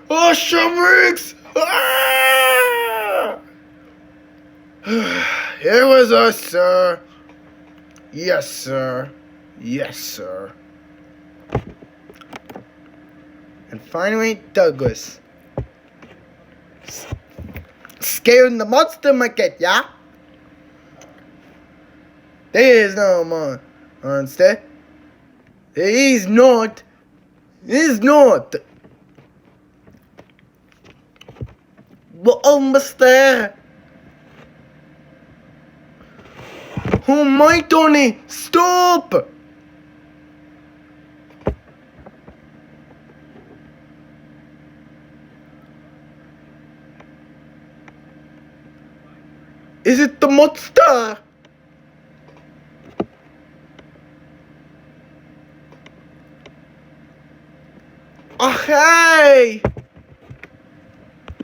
Oh, Shamrix! Ah! It was us, sir. Yes, sir. Yes, sir. And finally, Douglas. Scaring the monster market, yeah? There is no monster. There is not. Is not. We're almost there. Oh my, Tony! Stop! Is it the monster? Oh, hey!